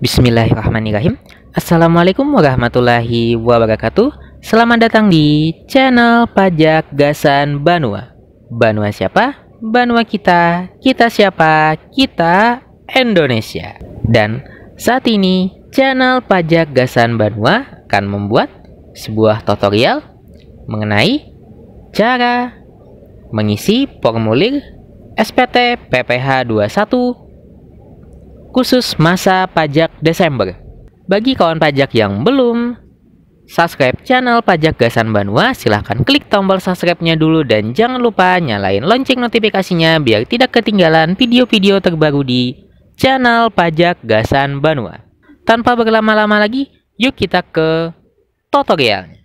Bismillahirrahmanirrahim. Assalamualaikum warahmatullahi wabarakatuh. Selamat datang di channel Pajak Gasan Banua. Banua siapa? Banua kita. Kita siapa? Kita Indonesia. Dan saat ini channel Pajak Gasan Banua akan membuat sebuah tutorial mengenai cara mengisi formulir SPT PPh 21 khusus masa pajak Desember. Bagi kawan pajak yang belum subscribe channel Pajak Gasan Banua, silahkan klik tombol subscribe-nya dulu dan jangan lupa nyalain lonceng notifikasinya biar tidak ketinggalan video-video terbaru di channel Pajak Gasan Banua. Tanpa berlama-lama lagi, yuk kita ke tutorialnya.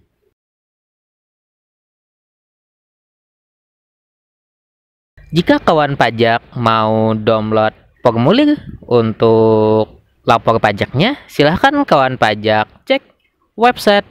Jika kawan pajak mau download formulir untuk lapor pajaknya, silahkan kawan pajak cek website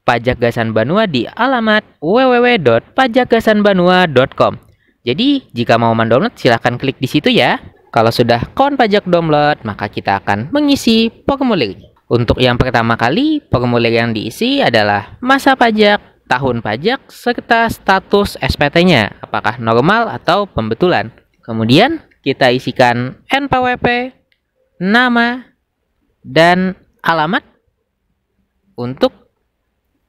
Pajak Gasan Banua di alamat www.pajakgasanbanua.com. Jadi, jika mau mendownload, silahkan klik di situ ya. Kalau sudah kawan pajak download, maka kita akan mengisi formulirnya. Untuk yang pertama kali, formulir yang diisi adalah masa pajak, tahun pajak, serta status SPT-nya, apakah normal atau pembetulan. Kemudian, kita isikan NPWP, nama, dan alamat untuk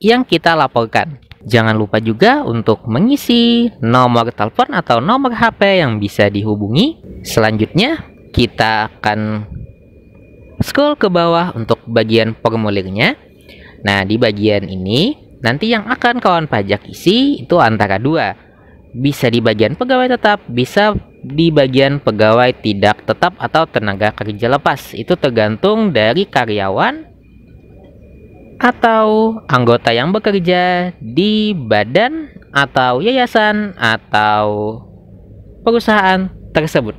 yang kita laporkan. Jangan lupa juga untuk mengisi nomor telepon atau nomor HP yang bisa dihubungi. Selanjutnya, kita akan scroll ke bawah untuk bagian formulirnya. Nah, di bagian ini, nanti yang akan kawan pajak isi itu antara dua. Bisa di bagian pegawai tetap, bisa di bagian pegawai tidak tetap atau tenaga kerja lepas. Itu tergantung dari karyawan atau anggota yang bekerja di badan atau yayasan atau perusahaan tersebut.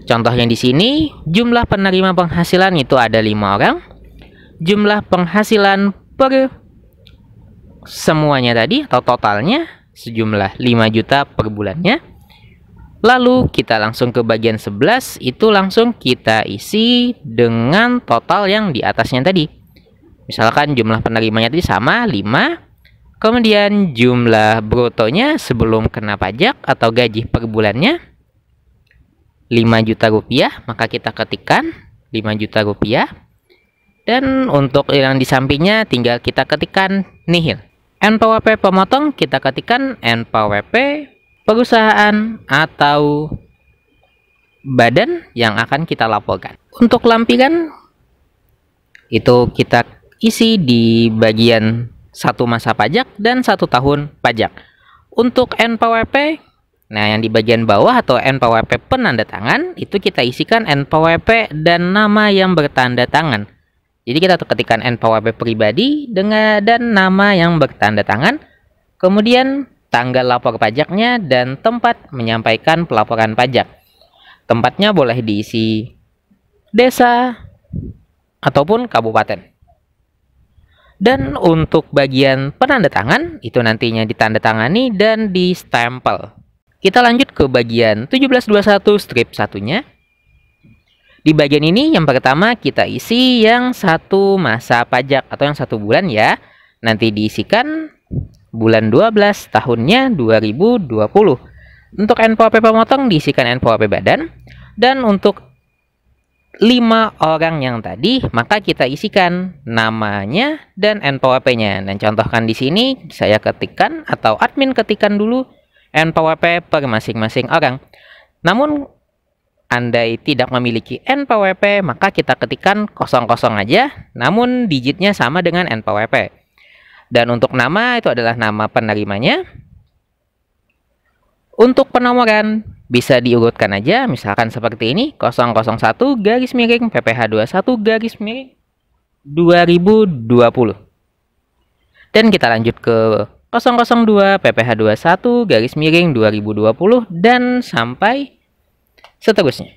Contohnya di sini, jumlah penerima penghasilan itu ada 5 orang. Jumlah penghasilan per semuanya tadi atau totalnya sejumlah 5 juta per bulannya. Lalu kita langsung ke bagian 11, itu langsung kita isi dengan total yang di atasnya tadi. Misalkan jumlah penerimanya tadi sama 5, kemudian jumlah brutonya sebelum kena pajak atau gaji per bulannya 5 juta rupiah, maka kita ketikkan 5 juta rupiah. Dan untuk yang di sampingnya tinggal kita ketikkan nihil. NPWP pemotong kita ketikkan NPWP perusahaan atau badan yang akan kita laporkan. Untuk lampiran itu kita isi di bagian 1 masa pajak dan 1 tahun pajak. Untuk NPWP, nah yang di bagian bawah atau NPWP penanda tangan, itu kita isikan NPWP dan nama yang bertanda tangan. Jadi kita ketikkan NPWP pribadi dan nama yang bertanda tangan. Kemudian tanggal lapor pajaknya dan tempat menyampaikan pelaporan pajak. Tempatnya boleh diisi desa ataupun kabupaten. Dan untuk bagian penanda tangan, itu nantinya ditandatangani dan di-stempel. Kita lanjut ke bagian 1721 strip 1-nya. Di bagian ini yang pertama kita isi yang 1 masa pajak atau yang 1 bulan ya. Nanti diisikan bulan 12 tahunnya 2020. Untuk NPWP pemotong diisikan NPWP badan. Dan untuk 5 orang yang tadi, maka kita isikan namanya dan NPWP-nya. Dan contohkan di sini saya ketikkan atau admin ketikkan dulu NPWP per masing-masing orang. Namun andai tidak memiliki NPWP, maka kita ketikkan 00 aja, namun digitnya sama dengan NPWP. Dan untuk nama itu adalah nama penerimanya. Untuk penomoran bisa diurutkan aja, misalkan seperti ini 001 garis miring PPh 21 garis miring 2020. Dan kita lanjut ke 002 PPh 21 garis miring 2020 dan sampai seterusnya.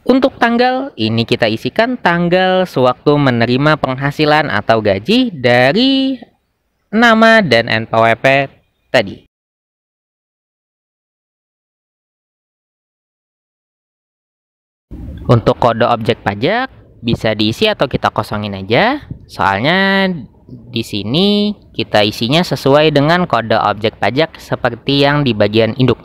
Untuk tanggal, ini kita isikan tanggal sewaktu menerima penghasilan atau gaji dari nama dan NPWP tadi. Untuk kode objek pajak bisa diisi atau kita kosongin aja. Soalnya di sini kita isinya sesuai dengan kode objek pajak seperti yang di bagian induk.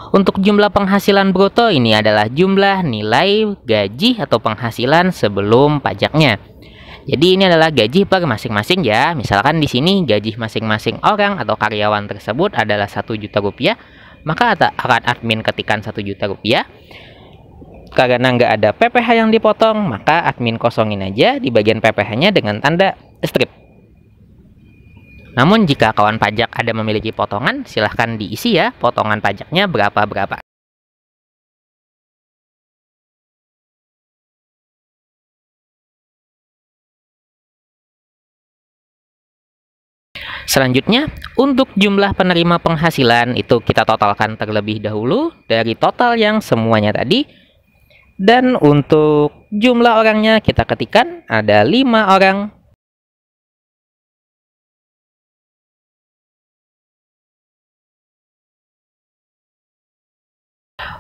Untuk jumlah penghasilan bruto ini adalah jumlah nilai gaji atau penghasilan sebelum pajaknya. Jadi ini adalah gaji per masing-masing ya. Misalkan di sini gaji masing-masing orang atau karyawan tersebut adalah 1 juta rupiah, maka akan admin ketikkan 1 juta rupiah. Karena nggak ada PPh yang dipotong, maka admin kosongin aja di bagian PPh-nya dengan tanda strip. Namun jika kawan pajak ada memiliki potongan, silahkan diisi ya potongan pajaknya berapa-berapa. Selanjutnya, untuk jumlah penerima penghasilan itu kita totalkan terlebih dahulu dari total yang semuanya tadi. Dan untuk jumlah orangnya kita ketikkan ada 5 orang.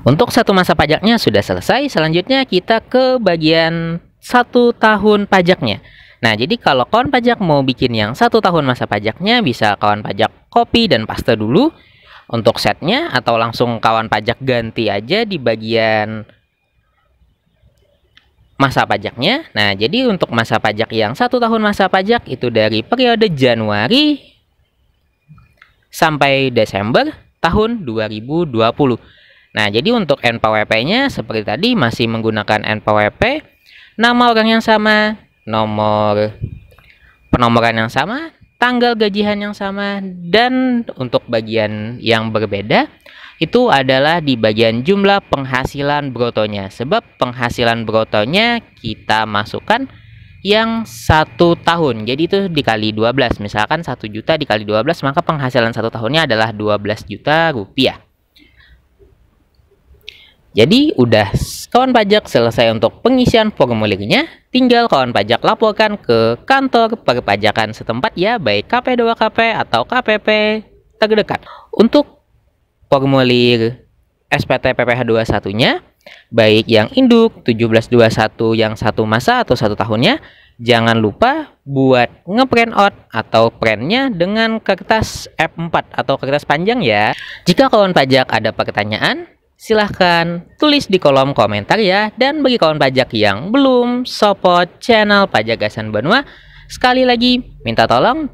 Untuk satu masa pajaknya sudah selesai. Selanjutnya kita ke bagian 1 tahun pajaknya. Nah, jadi kalau kawan pajak mau bikin yang 1 tahun masa pajaknya, bisa kawan pajak copy dan paste dulu untuk setnya, atau langsung kawan pajak ganti aja di bagian masa pajaknya. Nah, jadi untuk masa pajak yang 1 tahun masa pajak itu dari periode Januari sampai Desember tahun 2020. Nah, jadi untuk NPWP-nya seperti tadi masih menggunakan NPWP, nama orang yang sama, nomor penomoran yang sama, tanggal gajian yang sama, dan untuk bagian yang berbeda itu adalah di bagian jumlah penghasilan brutonya. Sebab penghasilan brutonya kita masukkan yang 1 tahun. Jadi itu dikali 12. Misalkan 1 juta dikali 12, maka penghasilan 1 tahunnya adalah 12 juta rupiah. Jadi udah kawan pajak selesai untuk pengisian formulirnya. Tinggal kawan pajak laporkan ke kantor perpajakan setempat ya, baik KP2KP atau KPP terdekat. Untuk formulir SPT PPh 21-nya, baik yang induk 1721 yang 1 masa atau 1 tahunnya, jangan lupa buat ngeprint out atau printnya dengan kertas F4 atau kertas panjang ya. Jika kawan pajak ada pertanyaan, silahkan tulis di kolom komentar ya. Dan bagi kawan pajak yang belum support channel Pajak Gasan Banua, sekali lagi minta tolong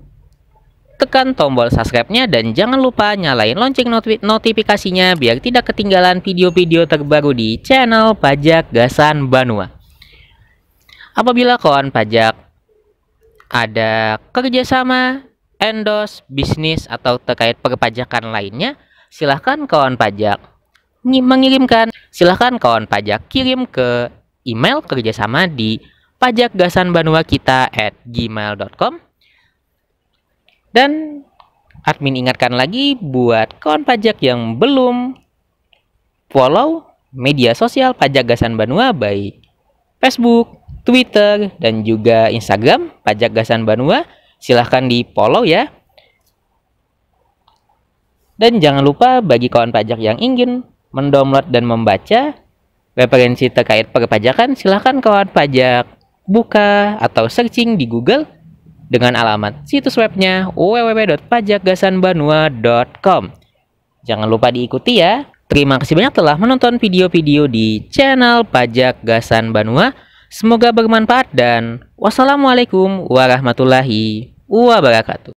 tekan tombol subscribe-nya dan jangan lupa nyalain lonceng notifikasinya biar tidak ketinggalan video-video terbaru di channel Pajak Gasan Banua. Apabila kawan pajak ada kerjasama, endorse, bisnis, atau terkait perpajakan lainnya, silahkan kawan pajak mengirimkan. Silahkan kawan pajak kirim ke email kerjasama di pajakgasanbanuakita@gmail.com. Dan admin ingatkan lagi buat kawan pajak yang belum follow media sosial Pajak Gasan Banua, baik Facebook, Twitter, dan juga Instagram Pajak Gasan Banua, silahkan di follow ya. Dan jangan lupa bagi kawan pajak yang ingin mendownload dan membaca referensi terkait perpajakan, silahkan kawan pajak buka atau searching di Google dengan alamat situs webnya www.pajakgasanbanua.com. Jangan lupa diikuti ya. Terima kasih banyak telah menonton video-video di channel Pajak Gasan Banua. Semoga bermanfaat dan wassalamualaikum warahmatullahi wabarakatuh.